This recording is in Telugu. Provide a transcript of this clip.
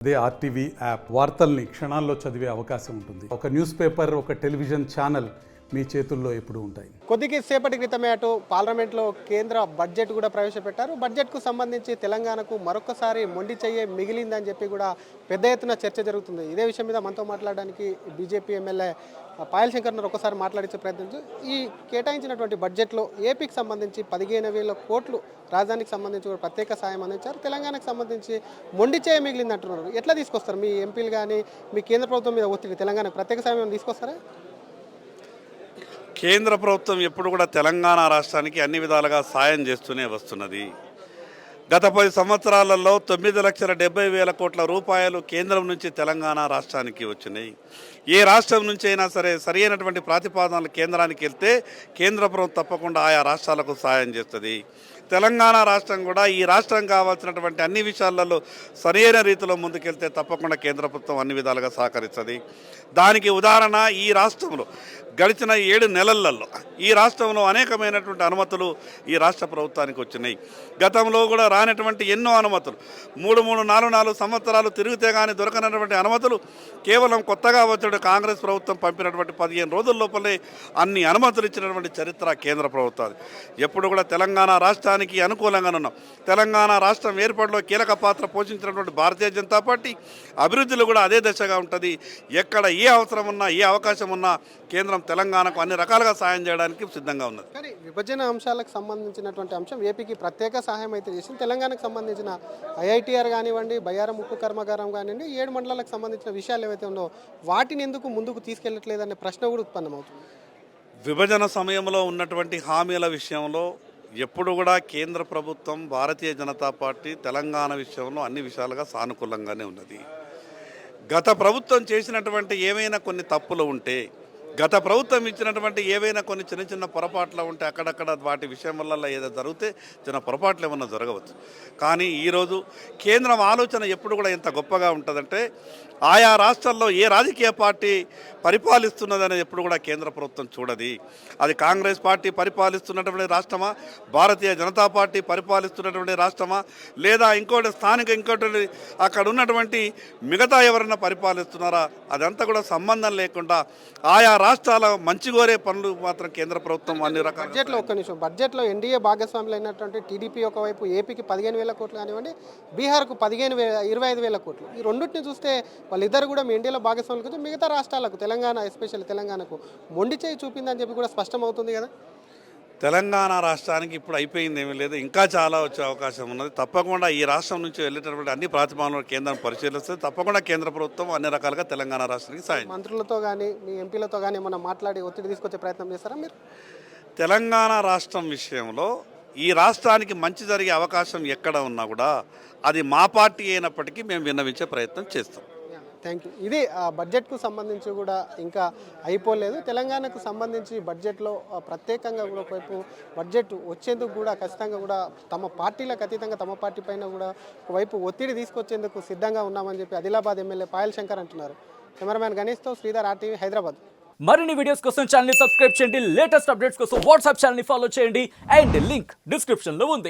అదే ఆర్టీవీ యాప్ వార్తల్ని క్షణాల్లో చదివే అవకాశం ఉంటుంది. ఒక న్యూస్ పేపర్, ఒక టెలివిజన్ ఛానల్ మీ చేతుల్లో ఎప్పుడూ ఉంటాయి. కొద్దిసేపటి క్రితమే అటు పార్లమెంట్లో కేంద్ర బడ్జెట్ కూడా ప్రవేశపెట్టారు. బడ్జెట్కు సంబంధించి తెలంగాణకు మరొకసారి మొండి చెయ్యే మిగిలిందని చెప్పి కూడా పెద్ద ఎత్తున చర్చ జరుగుతుంది. ఇదే విషయం మీద మనతో మాట్లాడడానికి బీజేపీ ఎమ్మెల్యే పాయల్ శంకర్ను ఒకసారి మాట్లాడించే ప్రయత్నించు. ఈ కేటాయించినటువంటి బడ్జెట్లో ఏపీకి సంబంధించి 15,000 కోట్లు, రాజధానికి సంబంధించి కూడా ప్రత్యేక సాయం అందించారు. తెలంగాణకు సంబంధించి మొండి చేయ మిగిలింది అంటున్నారు. ఎట్లా తీసుకొస్తారు? మీ ఎంపీలు కానీ మీ కేంద్ర ప్రభుత్వం మీద ఒత్తిడి తెలంగాణకు ప్రత్యేక సాయం ఏమైనా తీసుకొస్తారా? కేంద్ర ప్రభుత్వం ఎప్పుడు కూడా తెలంగాణ రాష్ట్రానికి అన్ని విధాలుగా సాయం చేస్తూనే వస్తున్నది. గత 10 సంవత్సరాలలో 9,70,000 కోట్ల రూపాయలు కేంద్రం నుంచి తెలంగాణ రాష్ట్రానికి వచ్చినాయి. ఏ రాష్ట్రం నుంచి అయినా సరే సరి అయినటువంటి ప్రతిపాదనలు కేంద్రానికి వెళ్తే కేంద్ర ప్రభుత్వం తప్పకుండా ఆయా రాష్ట్రాలకు సాయం చేస్తుంది. తెలంగాణ రాష్ట్రం కూడా ఈ రాష్ట్రం కావాల్సినటువంటి అన్ని విషయాలలో సరైన రీతిలో ముందుకెళ్తే తప్పకుండా కేంద్ర ప్రభుత్వం అన్ని విధాలుగా సహకరిస్తుంది. దానికి ఉదాహరణ ఈ రాష్ట్రంలో గడిచిన 7 నెలలలో ఈ రాష్ట్రంలో అనేకమైనటువంటి అనుమతులు ఈ రాష్ట్ర ప్రభుత్వానికి వచ్చినాయి. గతంలో కూడా రానటువంటి ఎన్నో అనుమతులు 3-4 సంవత్సరాలు తిరిగితే కానీ దొరకనటువంటి అనుమతులు కేవలం కొత్తగా వచ్చాడు కాంగ్రెస్ ప్రభుత్వం పంపినటువంటి 15 రోజుల లోపలే అన్ని అనుమతులు ఇచ్చినటువంటి చరిత్ర కేంద్ర ప్రభుత్వాన్ని. ఎప్పుడు కూడా తెలంగాణ రాష్ట్రానికి అనుకూలంగా ఉన్నాం. తెలంగాణ రాష్ట్రం ఏర్పాటులో కీలక పాత్ర పోషించినటువంటి భారతీయ జనతా పార్టీ అభివృద్ధిలో కూడా అదే దశగా ఉంటుంది. ఎక్కడ ఏ అవసరం ఉన్నా ఏ అవకాశం ఉన్నా కేంద్రం తెలంగాణకు అన్ని రకాలుగా సాయం చేయడానికి సిద్ధంగా ఉన్నది. కానీ విభజన అంశాలకు సంబంధించినటువంటి అంశం ఏపీకి ప్రత్యేక సహాయం అయితే చేసింది. తెలంగాణకు సంబంధించిన ఐఐటీఆర్ కానివ్వండి, బయ్యారం ఉక్కు కర్మాగారం కానివ్వండి, 7 మండలాలకు సంబంధించిన విషయాలు ఏవైతే ఉందో వాటిని ఎందుకు ముందుకు తీసుకెళ్లట్లేదనే ప్రశ్న కూడా ఉత్పన్నమవుతుంది. విభజన సమయంలో ఉన్నటువంటి హామీల విషయంలో ఎప్పుడు కూడా కేంద్ర ప్రభుత్వం భారతీయ జనతా పార్టీ తెలంగాణ విషయంలో అన్ని విషయాలుగా సానుకూలంగానే ఉన్నది. గత ప్రభుత్వం చేసినటువంటి ఏవైనా కొన్ని తప్పులు ఉంటే, గత ప్రభుత్వం ఇచ్చినటువంటి ఏవైనా కొన్ని చిన్న పొరపాట్లు ఉంటే అక్కడక్కడ వాటి విషయం వల్ల ఏదో జరిగితే చిన్న పొరపాట్లు ఏమన్నా జరగవచ్చు. కానీ ఈరోజు కేంద్రం ఆలోచన ఎప్పుడు కూడా ఎంత గొప్పగా ఉంటుందంటే ఆయా రాష్ట్రాల్లో ఏ రాజకీయ పార్టీ పరిపాలిస్తున్నదని ఎప్పుడు కూడా కేంద్ర ప్రభుత్వం చూడది. అది కాంగ్రెస్ పార్టీ పరిపాలిస్తున్నటువంటి రాష్ట్రమా, భారతీయ జనతా పార్టీ పరిపాలిస్తున్నటువంటి రాష్ట్రమా, లేదా ఇంకోటి అక్కడ ఉన్నటువంటి మిగతా ఎవరైనా పరిపాలిస్తున్నారా, అదంతా కూడా సంబంధం లేకుండా ఆయా రాష్ట్రాల మంచి కోరే పనులు మాత్రం కేంద్ర ప్రభుత్వం అన్ని రకాల బడ్జెట్లో ఎన్డీఏ భాగస్వాములు అయినటువంటి టీడీపీ ఒకవైపు ఏపీకి 15,000 కోట్లు కానివ్వండి, బీహార్కు 25,000 కోట్లు, ఈ రెండింటిని చూస్తే వాళ్ళిద్దరు కూడా మీ ఎన్డీఏలో భాగస్వాములు కొంచెం మిగతా రాష్ట్రాలకు, తెలంగాణ ఎస్పెషల్లీ తెలంగాణకు మొండి చేయి చూపిందని చెప్పి కూడా స్పష్టమవుతుంది కదా. తెలంగాణ రాష్ట్రానికి ఇప్పుడు అయిపోయింది ఏమీ లేదు, ఇంకా చాలా వచ్చే అవకాశం ఉన్నది. తప్పకుండా ఈ రాష్ట్రం నుంచి వెళ్ళేటటువంటి అన్ని ప్రతిపాదనలు కేంద్రం పరిశీలిస్తే తప్పకుండా కేంద్ర ప్రభుత్వం అన్ని రకాలుగా తెలంగాణ రాష్ట్రానికి సాయం. మంత్రులతో కానీ మీ ఎంపీలతో కానీ ఏమన్నా మాట్లాడి ఒత్తిడి తీసుకొచ్చే ప్రయత్నం చేస్తారా మీరు? తెలంగాణ రాష్ట్రం విషయంలో ఈ రాష్ట్రానికి మంచి జరిగే అవకాశం ఎక్కడ ఉన్నా కూడా అది మా పార్టీ అయినప్పటికీ మేము విన్నవించే ప్రయత్నం చేస్తాం. Thank you. ఇది బడ్జెట్కు సంబంధించి కూడా ఇంకా అయిపోలేదు. తెలంగాణకు సంబంధించి బడ్జెట్లో ప్రత్యేకంగా కూడా ఒకవైపు బడ్జెట్ వచ్చేందుకు కూడా ఖచ్చితంగా కూడా తమ పార్టీలకు అతీతంగా తమ పార్టీ పైన కూడా ఒకవైపు ఒత్తిడి తీసుకొచ్చేందుకు సిద్ధంగా ఉన్నామని చెప్పి ఆదిలాబాద్ ఎమ్మెల్యే పాయల్ శంకర్ అంటున్నారు. కెమెరామ్యాన్ గణేష్తో శ్రీధర్, RTV హైదరాబాద్. మరిన్ని వీడియోస్ కోసం ఛానల్ ని సబ్స్క్రైబ్ చేయండి. లేటెస్ట్ అప్డేట్స్ కోసం వాట్సాప్ ఛానల్ ని ఫాలో చేయండి. అండ్ లింక్ డిస్క్రిప్షన్ లో ఉంది.